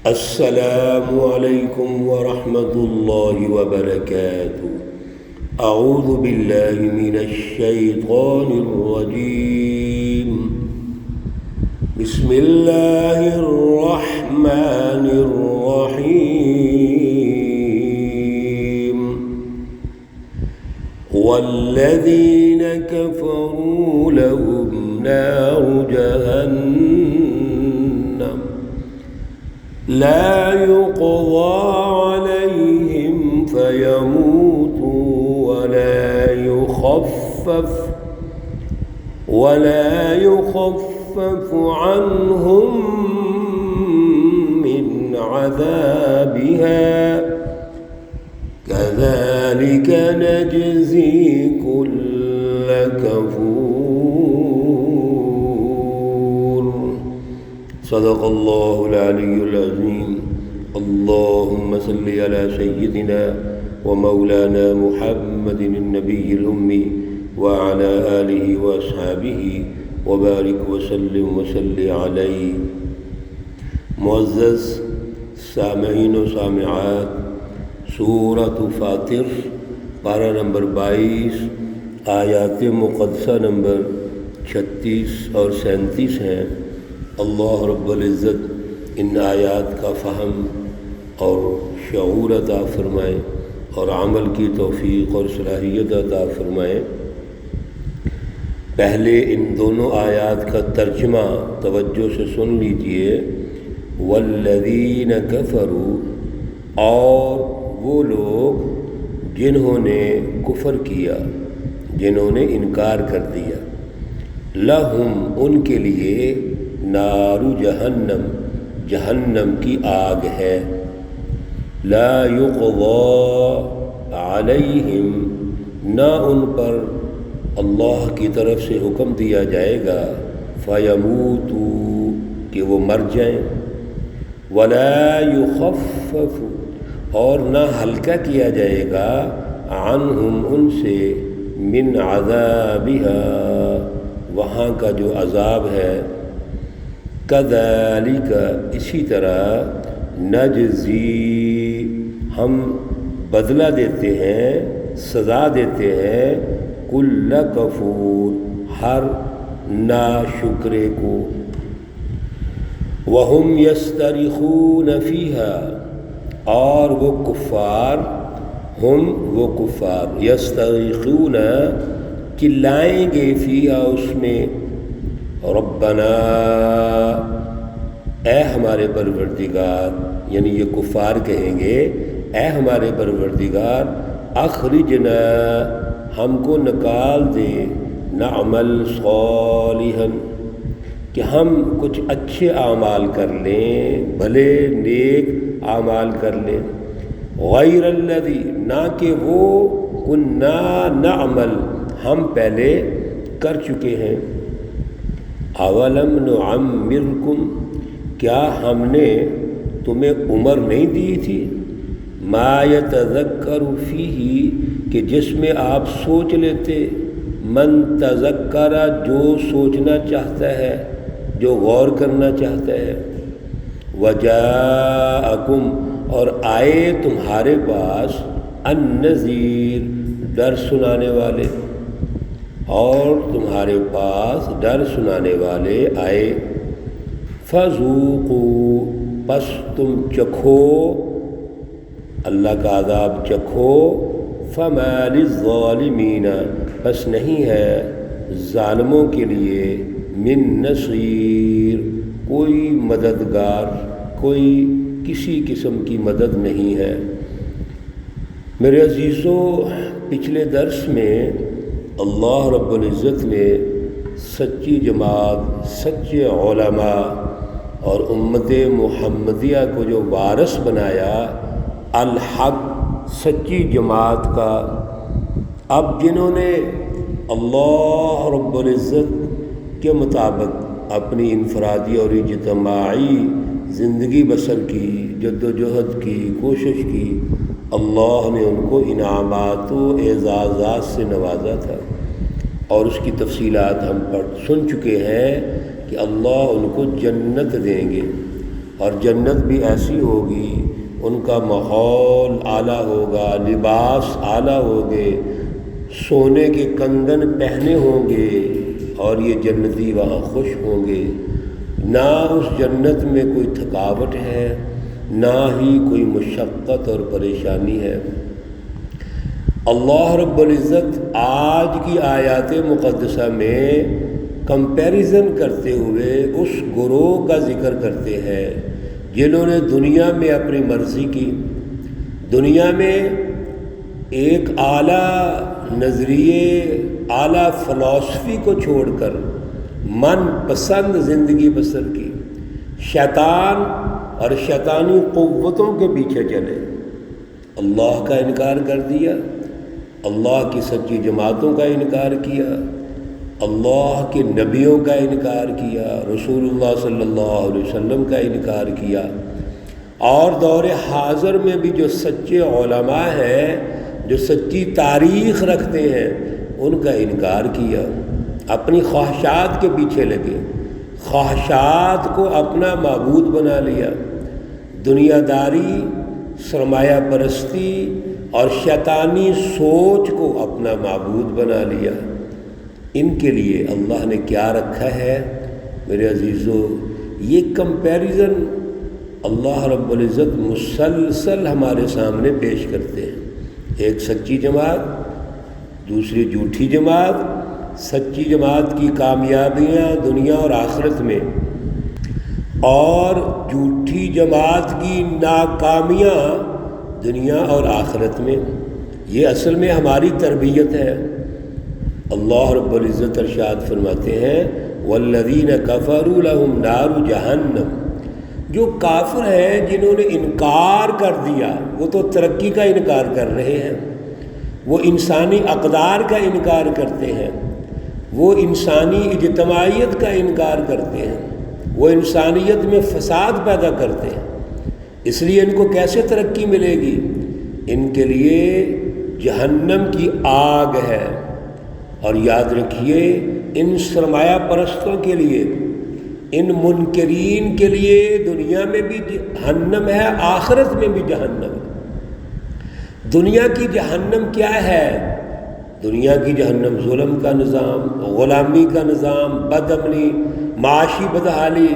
السلام علیکم ورحمۃ اللہ وبرکاتہ۔ اعوذ باللہ من الشیطان الرجیم، بسم اللہ الرحمن الرحیم۔ والذین کفروا لهم نار جہنم لا يقضى عليهم فيموتوا ولا يخفف عنهم من عذابها كذلك نجزي كل كفور۔ صدق اللہ العلی العظیم۔ اللہم صل علی سیدنا ومولانا محمد النبی الأمی وعلى آلہ واصحابہ وبارک وسلم وصلی علیہ۔ معزز سامعین و سامعات، سورۃ فاطر پارہ نمبر 22 آیات مقدسہ نمبر 36 اور 37 ہیں۔ اللہ رب العزت ان آیات کا فہم اور شعور عطا فرمائے اور عمل کی توفیق اور صلاحیت عطا فرمائے۔ پہلے ان دونوں آیات کا ترجمہ توجہ سے سن لیجئے۔ والذین کفروا، اور وہ لوگ جنہوں نے کفر کیا، جنہوں نے انکار کر دیا، لہم ان کے لیے نار جہنم، جہنم کی آگ ہے، لا یقضی علیہم، نہ ان پر اللہ کی طرف سے حکم دیا جائے گا، فیموتوا، کہ وہ مر جائیں، ولا یخفف، اور نہ ہلکا کیا جائے گا، عنہم، ان سے، من عذابہا، وہاں کا جو عذاب ہے، کذالک، اسی طرح، نجزی، ہم بدلہ دیتے ہیں، سزا دیتے ہیں، کل کفور، ہر ناشکرے کو، وہم یسترخون فیہا، اور وہ کفار، وہ کفار یسترخون، چلائیں گے، فیہا، اس میں، ربنا، اے ہمارے پروردگار، یعنی یہ کفار کہیں گے، اے ہمارے پروردگار، اخرجنا، ہم کو نکال دے، نعمل صالحا، کہ ہم کچھ اچھے اعمال کر لیں، بھلے نیک اعمال کر لیں، غیر الذی، نہ کہ وہ، کنا نعمل، ہم پہلے کر چکے ہیں، اولم نعمرکم، کیا ہم نے تمہیں عمر نہیں دی تھی، ما یتذکر فیہ، کہ جس میں آپ سوچ لیتے، من تذکر، جو سوچنا چاہتا ہے، جو غور کرنا چاہتا ہے، وجاءکم، اور آئے تمہارے پاس، النذیر، ڈر سنانے والے، اور تمہارے پاس ڈر سنانے والے آئے، فذوقوا، پس تم چکھو، اللہ کا عذاب چکھو، فما للظالمین، پس نہیں ہے ظالموں کے لیے، من نصیر، کوئی مددگار، کوئی کسی قسم کی مدد نہیں ہے۔ میرے عزیزو، پچھلے درس میں اللہ رب العزت نے سچی جماعت، سچے علماء اور امت محمدیہ کو جو وارث بنایا الحق، سچی جماعت کا، اب جنہوں نے اللہ رب العزت کے مطابق اپنی انفرادی اور اجتماعی زندگی بسر کی، جد و جہد کی، کوشش کی، اللہ نے ان کو انعامات و اعزازات سے نوازا تھا، اور اس کی تفصیلات ہم سن چکے ہیں کہ اللہ ان کو جنت دیں گے، اور جنت بھی ایسی ہوگی، ان کا ماحول اعلیٰ ہوگا، لباس اعلیٰ ہوگے، سونے کے کنگن پہنے ہوں گے، اور یہ جنتی وہاں خوش ہوں گے۔ نہ اس جنت میں کوئی تھکاوٹ ہے، نہ ہی کوئی مشقت اور پریشانی ہے۔ اللہ رب العزت آج کی آیات مقدسہ میں کمپیریزن کرتے ہوئے اس گروہ کا ذکر کرتے ہیں جنہوں نے دنیا میں اپنی مرضی کی، دنیا میں ایک اعلیٰ نظریے، اعلیٰ فلسفی کو چھوڑ کر من پسند زندگی بسر کی، شیطان اور شیطانی قوتوں کے پیچھے چلے، اللہ کا انکار کر دیا، اللہ کی سچی جماعتوں کا انکار کیا، اللہ کے نبیوں کا انکار کیا، رسول اللہ صلی اللہ علیہ وسلم کا انکار کیا، اور دور حاضر میں بھی جو سچے علماء ہیں، جو سچی تاریخ رکھتے ہیں، ان کا انکار کیا، اپنی خواہشات کے پیچھے لگے، خواہشات کو اپنا معبود بنا لیا، دنیا داری، سرمایہ پرستی اور شیطانی سوچ کو اپنا معبود بنا لیا۔ ان کے لیے اللہ نے کیا رکھا ہے میرے عزیزو؟ یہ کمپیریزن اللہ رب العزت مسلسل ہمارے سامنے پیش کرتے ہیں۔ ایک سچی جماعت، دوسری جھوٹی جماعت، سچی جماعت کی کامیابیاں دنیا اور آخرت میں، اور جھوٹی جماعت کی ناکامیاں دنیا اور آخرت میں۔ یہ اصل میں ہماری تربیت ہے۔ اللہ رب العزت ارشاد فرماتے ہیں والذین کفروا لہم نار جہنم، جو کافر ہیں جنہوں نے انکار کر دیا، وہ تو ترقی کا انکار کر رہے ہیں، وہ انسانی اقدار کا انکار کرتے ہیں، وہ انسانی اجتماعیت کا انکار کرتے ہیں، وہ انسانیت میں فساد پیدا کرتے ہیں، اس لیے ان کو کیسے ترقی ملے گی؟ ان کے لیے جہنم کی آگ ہے۔ اور یاد رکھیے، ان سرمایہ پرستوں کے لیے، ان منکرین کے لیے دنیا میں بھی جہنم ہے، آخرت میں بھی جہنم ہے۔ دنیا کی جہنم کیا ہے؟ دنیا کی جہنم ظلم کا نظام، غلامی کا نظام، بد امنی، معاشی بدحالی،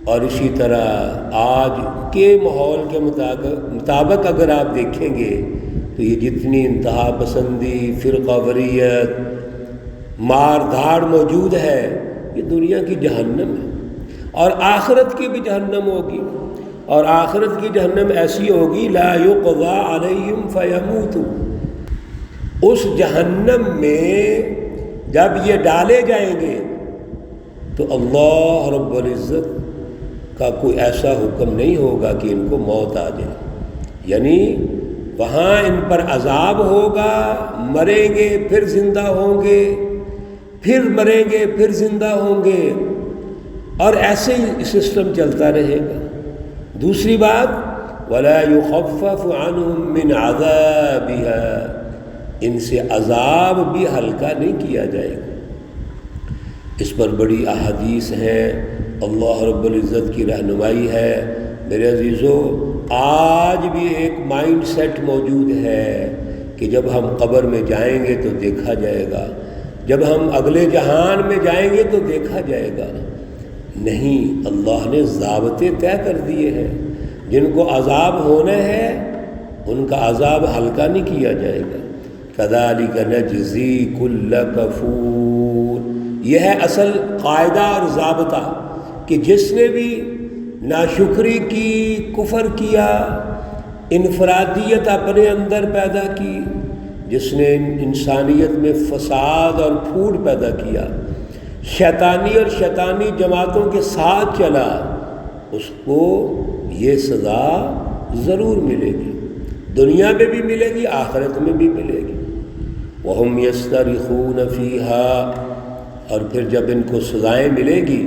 اور اسی طرح آج کے ماحول کے مطابق اگر آپ دیکھیں گے تو یہ جتنی انتہا پسندی، فرقہ واریت، مار دھاڑ موجود ہے، یہ دنیا کی جہنم ہے۔ اور آخرت کی بھی جہنم ہوگی، اور آخرت کی جہنم ایسی ہوگی لا یقضی علیہم فیموتوا۔ اس جہنم میں جب یہ ڈالے جائیں گے تو اللہ رب العزت کا کوئی ایسا حکم نہیں ہوگا کہ ان کو موت آ جائے، یعنی وہاں ان پر عذاب ہوگا، مریں گے پھر زندہ ہوں گے، پھر مریں گے پھر زندہ ہوں گے، اور ایسے ہی سسٹم چلتا رہے گا۔ دوسری بات وَلَا يُخَفَّفُ عَنْهُم مِّنْ عَذَابِهَا، ان سے عذاب بھی ہلکا نہیں کیا جائے گا۔ اس پر بڑی احادیث ہیں، اللہ رب العزت کی رہنمائی ہے۔ میرے عزیزو، آج بھی ایک مائنڈ سیٹ موجود ہے کہ جب ہم قبر میں جائیں گے تو دیکھا جائے گا، جب ہم اگلے جہان میں جائیں گے تو دیکھا جائے گا۔ نہیں، اللہ نے ضابطے طے کر دیے ہیں، جن کو عذاب ہونا ہے ان کا عذاب ہلکا نہیں کیا جائے گا۔ کذالک نجزی کل کفور، یہ ہے اصل قاعدہ اور ضابطہ کہ جس نے بھی ناشکری کی، کفر کیا، انفرادیت اپنے اندر پیدا کی، جس نے انسانیت میں فساد اور پھوٹ پیدا کیا، شیطانی اور شیطانی جماعتوں کے ساتھ چلا، اس کو یہ سزا ضرور ملے گی، دنیا میں بھی ملے گی، آخرت میں بھی ملے گی۔ وَهُمْ يَسْتَرِخُونَ فِيهَا، اور پھر جب ان کو سزائیں ملے گی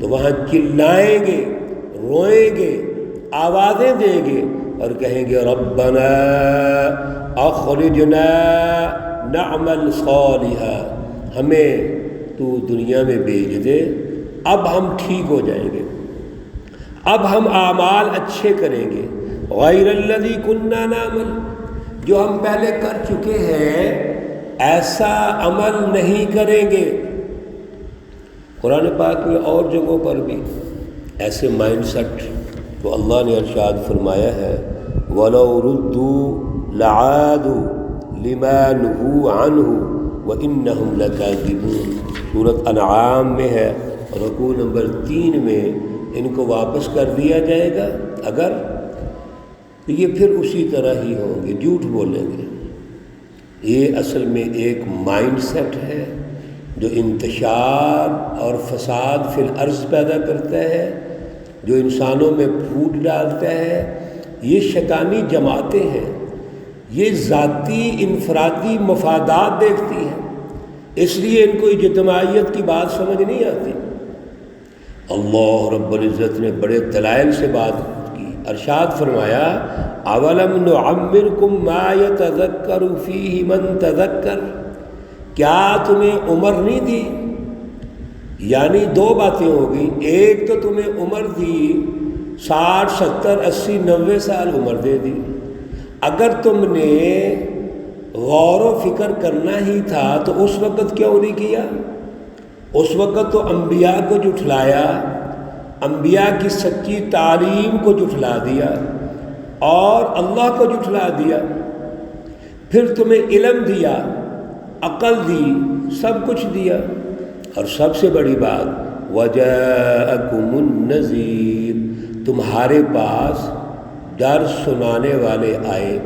تو وہاں چلائیں گے، روئیں گے، آوازیں دیں گے اور کہیں گے ربنا اخرجنا نعمل صالحا، ہمیں تو دنیا میں بھیج دے، اب ہم ٹھیک ہو جائیں گے، اب ہم اعمال اچھے کریں گے، غیر الذی کننا نعمل، جو ہم پہلے کر چکے ہیں ایسا عمل نہیں کریں گے۔ قرآن پاک میں اور جگہوں پر بھی ایسے مائنڈ سیٹ تو اللہ نے ارشاد فرمایا ہے وَلَوْ رُدُّوا لَعَادُوا لِمَا نُهُوا عَنْهُ وَإِنَّهُمْ لَكَاذِبُونَ، سورۃ انعام میں ہے، رکوع نمبر 3 میں ان کو واپس کر دیا جائے گا اگر، تو یہ پھر اسی طرح ہی ہوں گے، جھوٹ بولیں گے۔ یہ اصل میں ایک مائنڈ سیٹ ہے جو انتشار اور فساد فی الارض پیدا کرتا ہے، جو انسانوں میں پھوٹ ڈالتا ہے۔ یہ شیطانی جماعتیں ہیں، یہ ذاتی انفرادی مفادات دیکھتی ہیں، اس لیے ان کو اجتماعیت کی بات سمجھ نہیں آتی۔ اللہ رب العزت نے بڑے دلائل سے بات کی، ارشاد فرمایا اولم نعمرکم ما یتذکر فیہ من تذکر، کیا تمہیں عمر نہیں دی؟ یعنی دو باتیں ہوگی، ایک تو تمہیں عمر دی 60 70 80 90 سال عمر دے دی، اگر تم نے غور و فکر کرنا ہی تھا تو اس وقت کیوں نہیں کیا؟ اس وقت تو انبیاء کو جھٹلایا، انبیاء کی سچی تعلیم کو جھٹلا دیا اور اللہ کو جھٹلا دیا۔ پھر تمہیں علم دیا، عقل دی، سب کچھ دیا، اور سب سے بڑی بات وَجَاءَكُمُ النَّذِيرُ، تمہارے پاس ڈر سنانے والے آئے،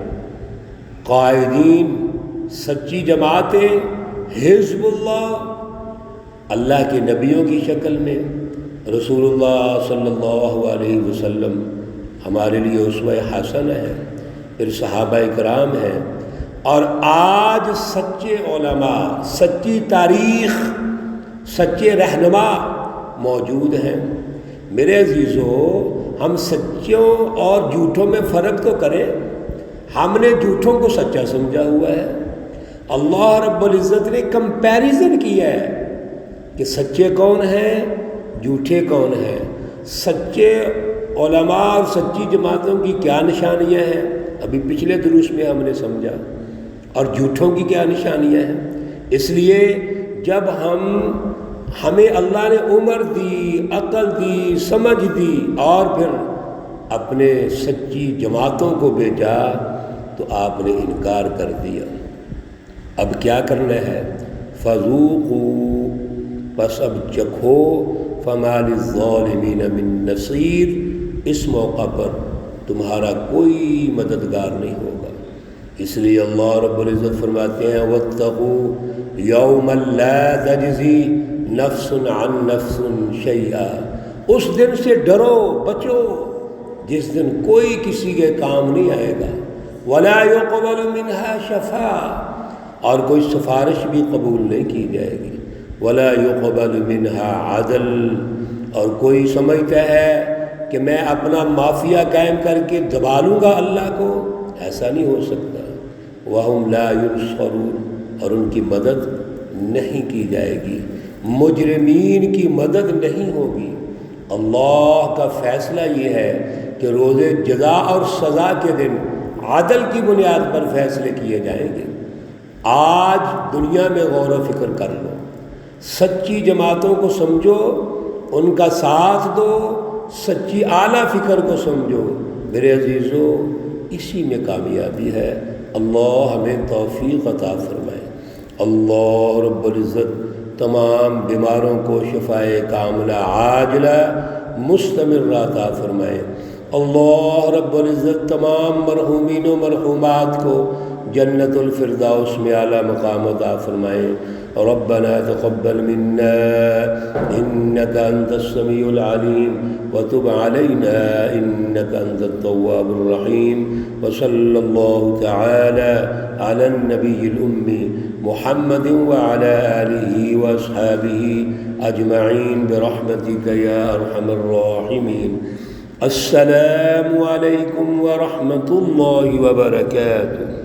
قائدین، سچی جماعتیں، حزب اللہ کے نبیوں کی شکل میں، رسول اللہ صلی اللہ علیہ وسلم ہمارے لیے اسوہ حسن ہے، پھر صحابہ کرام ہیں، اور آج سچے علماء، سچی تاریخ، سچے رہنما موجود ہیں۔ میرے عزیزو، ہم سچوں اور جھوٹوں میں فرق تو کریں۔ ہم نے جھوٹوں کو سچا سمجھا ہوا ہے، اللہ رب العزت نے کمپیریزن کیا ہے کہ سچے کون ہیں، جھوٹے کون ہیں، سچے علماء اور سچی جماعتوں کی کیا نشانیاں ہیں، ابھی پچھلے دروس میں ہم نے سمجھا، اور جھوٹوں کی کیا نشانیاں ہیں۔ اس لیے جب ہمیں اللہ نے عمر دی، عقل دی، سمجھ دی، اور پھر اپنے سچی جماعتوں کو بھیجا تو آپ نے انکار کر دیا۔ اب کیا کرنا ہے؟ فذوقوا، بس اب چکھو، فما للظالمین من نصیر، اس موقع پر تمہارا کوئی مددگار نہیں ہوگا۔ اس لیے اللہ رب العزت فرماتے ہیں واتقوا یوما لا تجزی نفس عن نفس شیئا، اس دن سے ڈرو، بچو جس دن کوئی کسی کے کام نہیں آئے گا، ولا يقبل منها شفاعہ، اور کوئی سفارش بھی قبول نہیں کی جائے گی، ولا يقبل منها عدل، اور کوئی سمجھتا ہے کہ میں اپنا مافیا قائم کر کے دبا لوں گا اللہ کو، ایسا نہیں ہو سکتا۔ وَهُمْ لَا يُنصَرُونَ، اور ان کی مدد نہیں کی جائے گی، مجرمین کی مدد نہیں ہوگی۔ اللہ کا فیصلہ یہ ہے کہ روز جزا اور سزا کے دن عدل کی بنیاد پر فیصلے کیے جائیں گے۔ آج دنیا میں غور و فکر کر لو، سچی جماعتوں کو سمجھو، ان کا ساتھ دو، سچی اعلیٰ فکر کو سمجھو۔ میرے عزیزو، اسی میں کامیابی ہے۔ اللہ ہمیں توفیق عطا فرمائے۔ اللہ رب العزت تمام بیماروں کو شفائے کاملہ عاجلہ مستمرہ عطا فرمائے۔ اللہ رب العزت تمام مرحومین و مرحومات کو جنت الفردوس میں اعلیٰ مقام عطا فرمائے۔ ربنا تقبل منا انك انت السميع العليم وتب علينا انك انت التواب الرحيم، وصلى الله تعالى على النبي الأمي محمد وعلى آله وأصحابه أجمعين برحمتك يا أرحم الراحمين۔ السلام عليكم ورحمة الله وبركاته۔